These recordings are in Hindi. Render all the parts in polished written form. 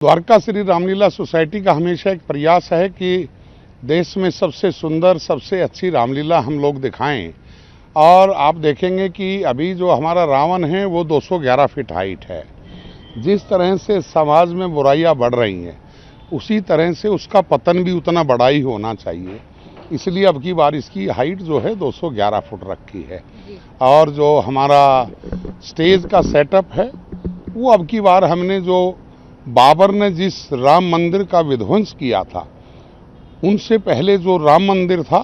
द्वारका श्री रामलीला सोसाइटी का हमेशा एक प्रयास है कि देश में सबसे सुंदर, सबसे अच्छी रामलीला हम लोग दिखाएं। और आप देखेंगे कि अभी जो हमारा रावण है वो 211 फीट हाइट है। जिस तरह से समाज में बुराइयां बढ़ रही हैं, उसी तरह से उसका पतन भी उतना बड़ा ही होना चाहिए। इसलिए अब की बार इसकी हाइट जो है 211 फुट रखी है। और जो हमारा स्टेज का सेटअप है वो अब की बार हमने जो बाबर ने जिस राम मंदिर का विध्वंस किया था, उनसे पहले जो राम मंदिर था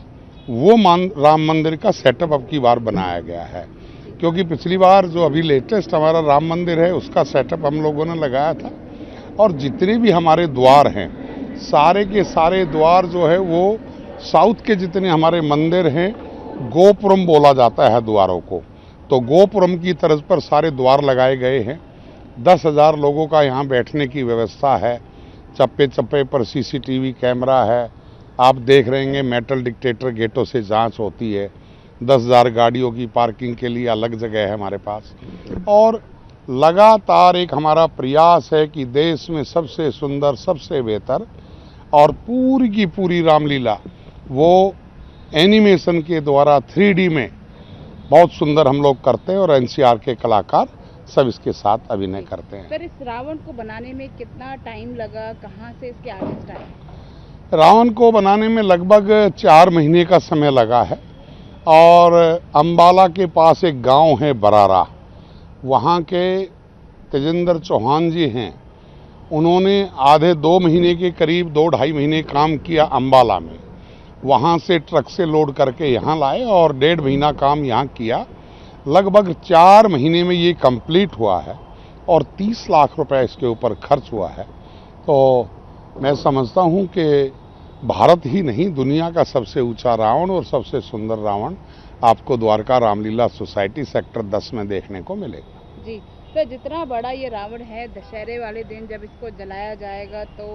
वो राम मंदिर का सेटअप अब की बार बनाया गया है। क्योंकि पिछली बार जो अभी लेटेस्ट हमारा राम मंदिर है उसका सेटअप हम लोगों ने लगाया था, और जितने भी हमारे द्वार हैं सारे के सारे द्वार जो है वो साउथ के जितने हमारे मंदिर हैं गोपुरम बोला जाता है द्वारों को, तो गोपुरम की तर्ज पर सारे द्वार लगाए गए हैं। 10,000 लोगों का यहाँ बैठने की व्यवस्था है। चप्पे चप्पे पर सीसीटीवी कैमरा है। आप देख रहे हैं मेटल डिटेक्टर गेटों से जांच होती है। 10,000 गाड़ियों की पार्किंग के लिए अलग जगह है हमारे पास। और लगातार एक हमारा प्रयास है कि देश में सबसे सुंदर, सबसे बेहतर और पूरी की पूरी रामलीला वो एनिमेशन के द्वारा 3D में बहुत सुंदर हम लोग करते हैं, और एनसीआर के कलाकार सब इसके साथ अभिनय करते हैं। सर, इस रावण को बनाने में कितना टाइम लगा, कहाँ से इसके आगे स्टार्ट? रावण को बनाने में लगभग 4 महीने का समय लगा है। और अंबाला के पास एक गांव है बरारा, वहां के तेजेंद्र चौहान जी हैं, उन्होंने आधे 2 महीने के करीब 2-2.5 महीने काम किया अंबाला में। वहां से ट्रक से लोड करके यहाँ लाए और 1.5 महीना काम यहाँ किया। लगभग 4 महीने में ये कंप्लीट हुआ है और 30 लाख रुपए इसके ऊपर खर्च हुआ है। तो मैं समझता हूँ कि भारत ही नहीं, दुनिया का सबसे ऊंचा रावण और सबसे सुंदर रावण आपको द्वारका रामलीला सोसाइटी सेक्टर 10 में देखने को मिलेगा। जी सर, जितना बड़ा ये रावण है, दशहरे वाले दिन जब इसको जलाया जाएगा तो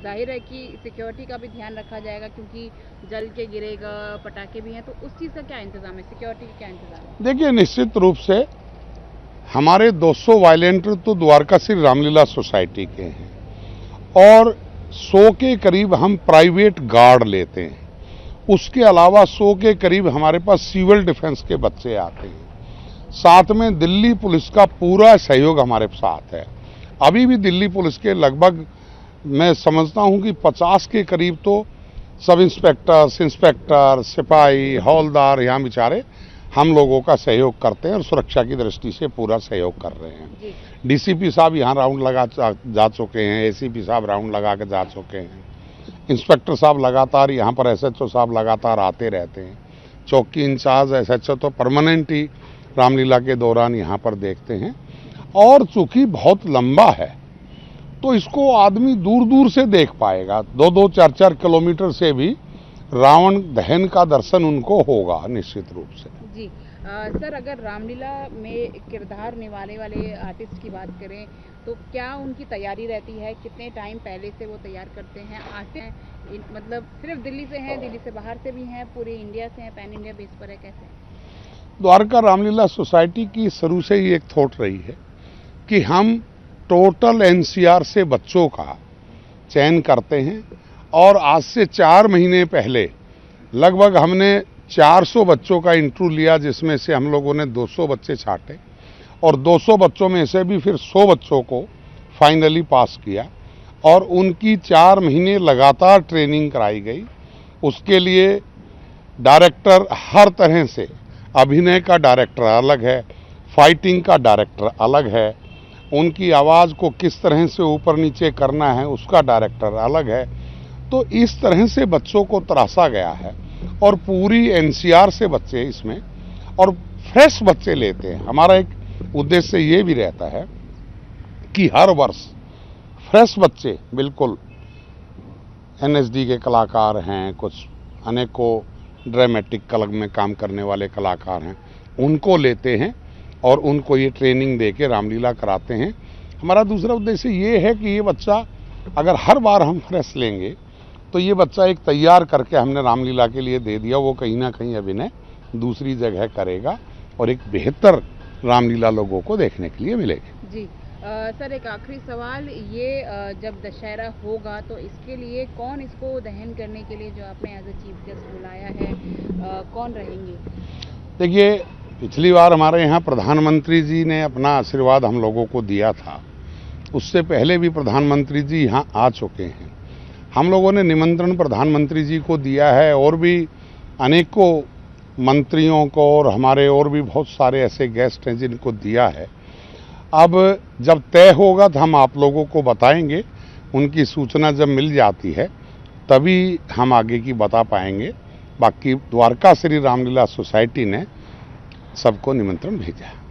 जाहिर है कि सिक्योरिटी का भी ध्यान रखा जाएगा, क्योंकि जल के गिरेगा, पटाखे भी हैं, तो उस चीज़ का क्या इंतजाम है, सिक्योरिटी का क्या इंतजाम है? देखिए, निश्चित रूप से हमारे 200 वॉलंटियर तो द्वारका श्री रामलीला सोसाइटी के हैं, और 100 के करीब हम प्राइवेट गार्ड लेते हैं। उसके अलावा 100 के करीब हमारे पास सिविल डिफेंस के बच्चे आते हैं। साथ में दिल्ली पुलिस का पूरा सहयोग हमारे साथ है। अभी भी दिल्ली पुलिस के लगभग मैं समझता हूं कि 50 के करीब तो सब इंस्पेक्टर, सिपाही, हौलदार यहाँ बेचारे हम लोगों का सहयोग करते हैं और सुरक्षा की दृष्टि से पूरा सहयोग कर रहे हैं। डीसीपी साहब यहाँ राउंड लगा जा चुके हैं, एसीपी साहब राउंड लगा के जा चुके हैं, इंस्पेक्टर साहब लगातार यहाँ पर, एसएचओ साहब लगातार आते रहते हैं, चौकी इंचार्ज एसएचओ तो परमानेंट ही रामलीला के दौरान यहाँ पर देखते हैं। और चूंकि बहुत लंबा है तो इसको आदमी दूर दूर से देख पाएगा। 2-2, 4-4 किलोमीटर से भी रावण दहन का दर्शन उनको होगा निश्चित रूप से। जी सर, अगर रामलीला में किरदार निभाने वाले आर्टिस्ट की बात करें तो क्या उनकी तैयारी रहती है? कितने टाइम पहले से वो तैयार करते हैं, आते हैं? मतलब सिर्फ दिल्ली से हैं, दिल्ली से बाहर से भी हैं, पूरे इंडिया से हैं, पैन इंडिया बेस पर है, कैसे? द्वारका रामलीला सोसाइटी की शुरू से ही एक थॉट रही है कि हम टोटल एनसीआर से बच्चों का चयन करते हैं। और आज से 4 महीने पहले लगभग हमने 400 बच्चों का इंटरव्यू लिया, जिसमें से हम लोगों ने 200 बच्चे छांटे, और 200 बच्चों में से भी फिर 100 बच्चों को फाइनली पास किया, और उनकी 4 महीने लगातार ट्रेनिंग कराई गई। उसके लिए डायरेक्टर हर तरह से, अभिनय का डायरेक्टर अलग है, फाइटिंग का डायरेक्टर अलग है, उनकी आवाज़ को किस तरह से ऊपर नीचे करना है उसका डायरेक्टर अलग है। तो इस तरह से बच्चों को तराशा गया है, और पूरी एनसीआर से बच्चे इसमें, और फ्रेश बच्चे लेते हैं। हमारा एक उद्देश्य ये भी रहता है कि हर वर्ष फ्रेश बच्चे, बिल्कुल एनएसडी के कलाकार हैं, कुछ अनेकों ड्रामेटिक कला में काम करने वाले कलाकार हैं, उनको लेते हैं और उनको ये ट्रेनिंग दे के रामलीला कराते हैं। हमारा दूसरा उद्देश्य ये है कि ये बच्चा, अगर हर बार हम फ्रेश लेंगे तो ये बच्चा एक तैयार करके हमने रामलीला के लिए दे दिया, वो कहीं ना कहीं अभिनय दूसरी जगह करेगा और एक बेहतर रामलीला लोगों को देखने के लिए मिलेगी। जी सर एक आखिरी सवाल ये जब दशहरा होगा तो इसके लिए कौन इसको दहन करने के लिए जो आपने एज ए चीफ गेस्ट बुलाया है कौन रहेंगे? देखिए, पिछली बार हमारे यहाँ प्रधानमंत्री जी ने अपना आशीर्वाद हम लोगों को दिया था। उससे पहले भी प्रधानमंत्री जी यहाँ आ चुके हैं। हम लोगों ने निमंत्रण प्रधानमंत्री जी को दिया है और भी अनेकों मंत्रियों को और हमारे और भी बहुत सारे ऐसे गेस्ट हैं जिनको दिया है। अब जब तय होगा तो हम आप लोगों को बताएंगे। उनकी सूचना जब मिल जाती है तभी हम आगे की बता पाएंगे। बाकी द्वारका श्री रामलीला सोसाइटी ने सबको निमंत्रण भेजा है।